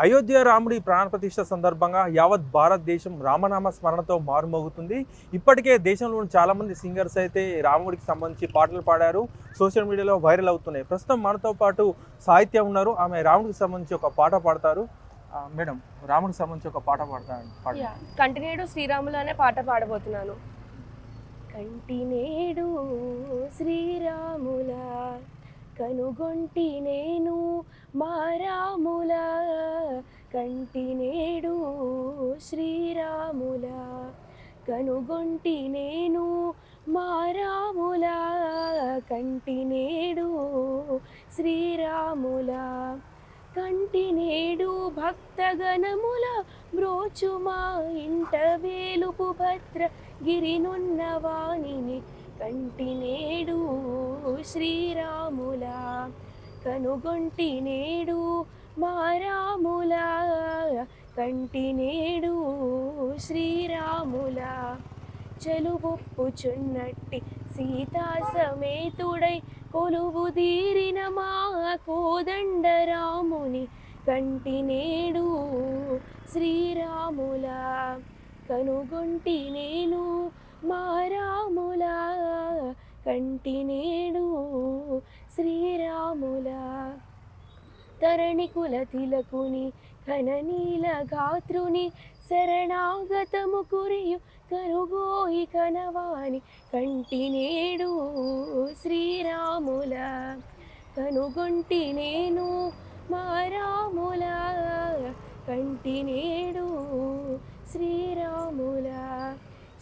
అయోధ్య రాముడి ప్రాణప్రతిష్ఠ సందర్భంగా యావత్ భారతదేశం రామనామ స్మరణతో మారుమోగుతుంది. ఇప్పటికే దేశంలోని చాలామంది సింగర్స్ అయితే రాముడికి సంబంధించి పాటలు పాడారు, సోషల్ మీడియాలో వైరల్ అవుతున్నాయి. ప్రస్తుతం మనతో పాటు సాహిత్య ఉన్నారు. ఆమె రాముడికి సంబంధించి ఒక పాట పాడతారు. మేడం, రాముడికి సంబంధించి ఒక పాట పాడతారు. కంటినేడు శ్రీరాములు అనే పాట పాడబోతున్నాను. కంటినేడు శ్రీరాముల కనుగొంటి నేను మా రాముల, కంటినేడు శ్రీరాముల కనుగొంటి నేను మా రాముల, కంటినేడు శ్రీరాముల కంటినేడు భక్తగణముల బ్రోచు మా ఇంట వేలుపు భద్ర గిరినున్న వాణిని, కంటినేడు శ్రీరాముల కనుగొంటి నేడు మా రాముల, కంటినేడు శ్రీరాముల చెలుబొప్పుచున్నట్టి సీతా సమేతుడై కొలువు తీరిన మా కోదండ రాముని, కంటినేడు శ్రీరాముల కనుగొంటి నేను మా రాముల, కంటినేడు శ్రీరాముల తరణి కుల తిలకుని కననీల గాత్రుని శరణాగతము కురియు కనుగోయి కనవాని, కంటినేడు శ్రీరాముల కనుగొంటి నేను మా రాముల, కంటినేడు శ్రీరాముల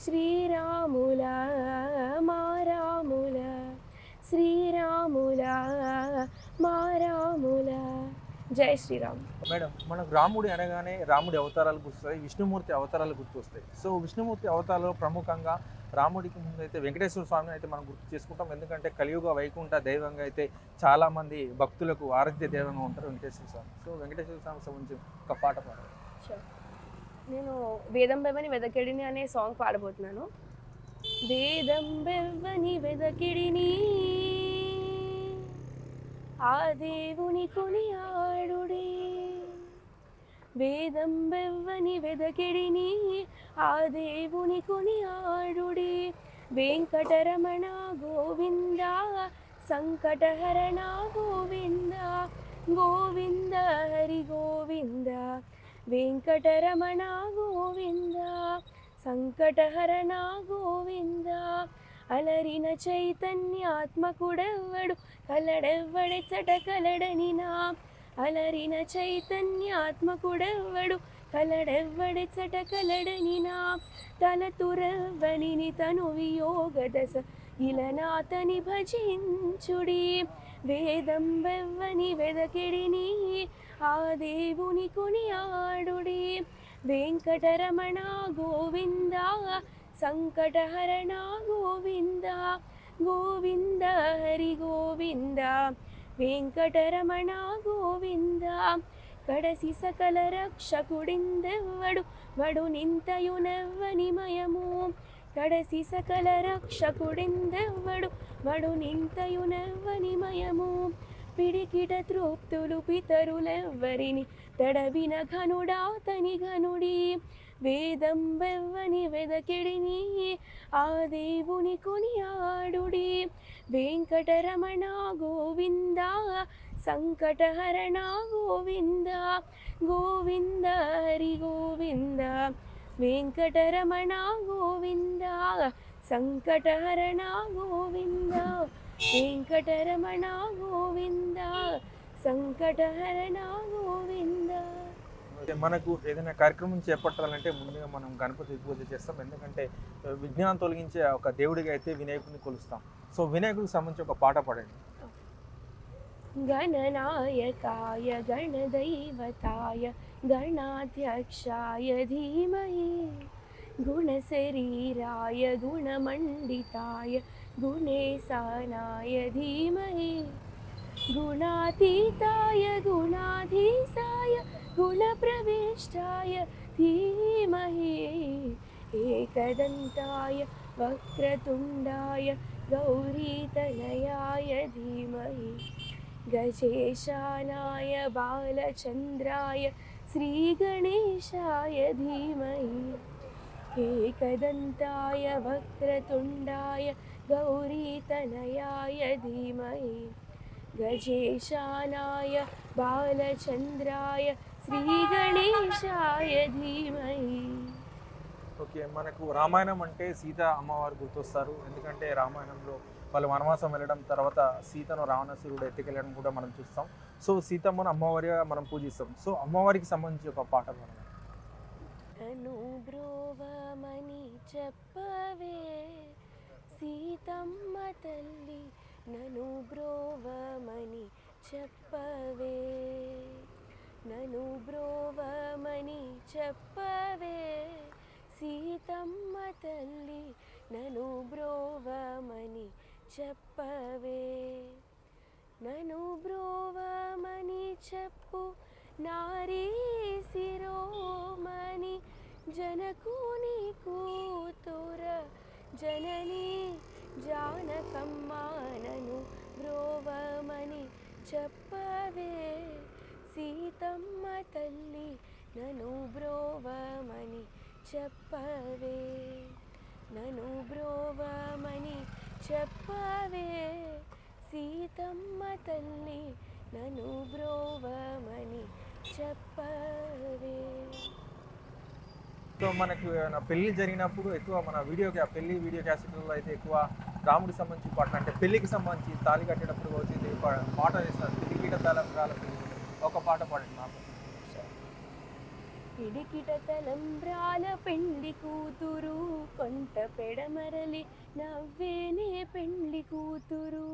శ్రీరాముల మా రాముల, శ్రీరాముల మా రాముల. జై శ్రీరామ్. మేడం, మనకు రాముడి అనగానే రాముడి అవతారాలు గుర్తొస్తాయి, విష్ణుమూర్తి అవతారాలు గుర్తొస్తాయి. సో విష్ణుమూర్తి అవతారాలు ప్రముఖంగా రాముడికి ముందు అయితే వెంకటేశ్వర స్వామిని అయితే మనం గుర్తు చేసుకుంటాం. ఎందుకంటే కలియుగ వైకుంఠ దైవంగా అయితే చాలామంది భక్తులకు ఆరాధ్య దైవంగా ఉంటారు వెంకటేశ్వర స్వామి. సో వెంకటేశ్వర స్వామికి సంబంధించి ఒక పాట పాడాలి. నేను వేదం బెవ్వని వెదకిడిని అనే సాంగ్ పాడబోతున్నాను. వేదం బెవ్వని వెదకిడిని ఆ దేవుని కొనియాడుడే, వేదం బెవ్వని వెదకిడిని ఆ దేవుని కొనియాడుడే, వెంకటరమణ గోవింద సంకటహరణ గోవింద, గోవింద హరి గోవింద, వెంకటరమణ గోవింద సంకటహరణ గోవింద. అలరిన చైతన్యాత్మకుడెవ్వడు కలడెవ్వడెచ్చట కలడనినా, అలరిన చైతన్యాత్మకుడెవ్వడు కలడెవ్వడెచ్చట కలడనినా, తలతురవ్వనిని తను వియోగ దశ ఇలనాతని భజించుడి, వేదం బెవ్వని వెదకిడిని ఆ దేవుని కొనియాడుడి, వెంకటరమణ గోవింద సంకటహరణ గోవింద, గోవింద హరి గోవింద, వెంకటరమణ గోవింద. కడసి సకల రక్షకుడిందెవ్వడు వడు నింతయునెవ్వని మయము, కడసి సకల రక్షకుడిందెవ్వడు వడు నింతయునెవ్వని మయము, పిడికిట తృప్తులు పితరులెవ్వరిని తడవిన ఘనుడాతని ఘనుడి, వేదం బెవ్వని వెదకిడిని ఆ దేవుని కొనియాడుడి, వెంకటరమణ గోవింద సంకటహరణ గోవింద, గోవింద హరి గోవింద, వెంకటరమణ గోవింద సంకటహరణ గోవింద, వెంకటరమణ గోవింద సంకటహరణ గోవింద. మనకు ఏదైనా కార్యక్రమం చేపట్టాలంటే ముందుగా మనం గణపతి పూజ చేస్తాం. ఎందుకంటే విజ్ఞానం తొలగించే ఒక దేవుడిగా అయితే వినాయకుడిని కొలుస్తాం. సో వినాయకుడికి సంబంధించి ఒక పాట పాడండి. గణనాయకాయ గణదైవతాయ గణాధ్యక్షాయ ధీమహి, గుణశరీరాయ గుణమండితాయ గుణేశానాయ ధీమహి, గుణాతీతాయ గుణాధీశాయ గుణప్రవిష్టాయ ధీమహి, ఏకదంతాయ వక్రతుండాయ गौरीतनयाय धीमहि गजेशानाय बालचन्द्राय श्रीगणेशाय धीमहि एकदन्ताय वक्रतुण्डाय गौरीतनयाय धीमहि गजेशानाय बालचन्द्राय श्रीगणेशाय धीमहि. ఓకే, మనకు రామాయణం అంటే సీత అమ్మవారు గుర్తొస్తారు. ఎందుకంటే రామాయణంలో వాళ్ళు వనవాసం వెళ్ళడం తర్వాత సీతను రావణాసురుడు ఎత్తుకెళ్ళడం కూడా మనం చూస్తాం. సో సీతమ్మను అమ్మవారిగా మనం పూజిస్తాం. సో అమ్మవారికి సంబంధించి ఒక పాట మనం నను బ్రోవమని చెప్పవే సీతమ్మ తల్లి, నను బ్రోవమని చెప్పవే, నను బ్రోవమని చెప్పవే సీతమ్మ తల్లి, నను బ్రోవమని చెప్పవే, నను బ్రోవమని చెప్పు నారీ శిరోమణి జనకుని కూతుర జనని జానకమ్మ, నను బ్రోవమని చెప్పవే సీతమ్మ తల్లి, నను బ్రోవమని చెప్పవే, నను బ్రోవమని చెప్పవే సీతమ్మ తల్లి, నను బ్రోవమని చెప్పవే. సో మనకు ఏమైనా పెళ్లి జరిగినప్పుడు ఎక్కువ మన పెళ్లి వీడియో క్యాసెట్లో అయితే ఎక్కువ రాముడికి సంబంధించి పాటలు, అంటే పెళ్లికి సంబంధించి తాళి కట్టేటప్పుడు వచ్చి పాట వేస్తారు. పిడికిట తలంబ్రాల ఒక పాట పాడండి నాకు. పిడికిట తలంబ్రాల పెండ్లి కూతురు, కొంత పెడమరలి నవ్వేనే పెండ్లి కూతురు.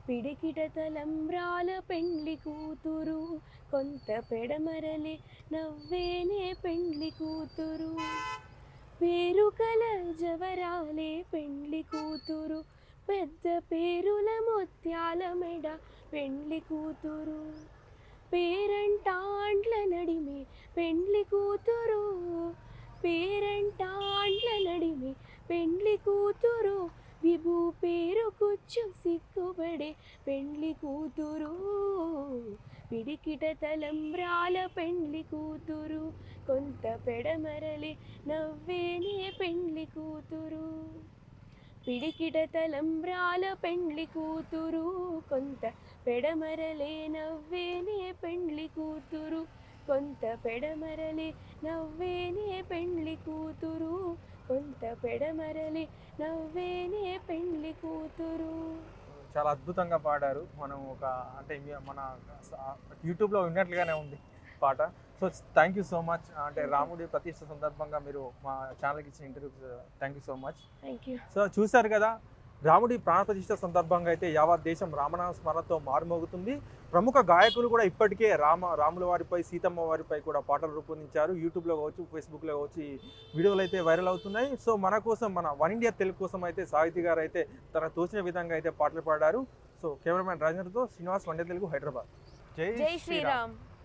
పిడికిట తలంబ్రాల పెండ్లి కూతురు, కొంత పెడమరలి నవ్వేనే పెండ్లి కూతురు. పేరు కల జవరాలే పెండ్లి కూతురు, పెద్ద పేరుల ముత్యాల మెడ పెండ్లి కూతురు. పేరంటాండ్ల నడిమి పెండ్లి కూతురు, పేరంటాండ్ల నడిమి పెండ్లి కూతురు. విభూ పేరు కూర్చు సిగ్గుబడే పెండ్లి కూతురు. పిడికిట తలంబ్రాల పెండ్లి కూతురు, కొంత పెడమరలి నవ్వేనే పెండ్లి కూతురు. పిడికిట తలంబ్రాల పెండ్లి కూతురు, కొంత పెడమరలే నవ్వేనే పెండ్లి కూతురు. కొంత పెడమరలి నవ్వేనే పెండ్లి కూతురు, కొంత పెడమరలి నవ్వేనే పెండ్లి కూతురు. చాలా అద్భుతంగా పాడారు. మనం అంటే మన యూట్యూబ్లో విన్నట్లుగానే ఉంది పాట. So thank you so much. అంటే రాముడి ప్రతిష్ట సందర్భంగా మీరు మా ఛానల్కి ఇచ్చిన interview thank you so much. Thank you. So చూశారు కదా, రాముడి ప్రాణప్రతిష్ఠ సందర్భంగా అయితే యావత్ దేశం రామనామ స్మరణతో మారుమోగుతుంది. ప్రముఖ గాయకులు కూడా ఇప్పటికే రాముల వారిపై, సీతమ్మ వారిపై కూడా పాటలు రూపొందించారు. యూట్యూబ్లో కావచ్చు, ఫేస్బుక్లో కావచ్చు ఈ వీడియోలు అయితే వైరల్ అవుతున్నాయి. సో మన కోసం, మన వన్ ఇండియా తెలుగు కోసం అయితే సాహితీ గారు అయితే తన తోచిన విధంగా అయితే పాటలు పాడారు. సో కెమెరామ్యాన్ రాజేంద్రతో శ్రీనివాస్, వన్ ఇండియా తెలుగు, హైదరాబాద్. జై శ్రీరామ్.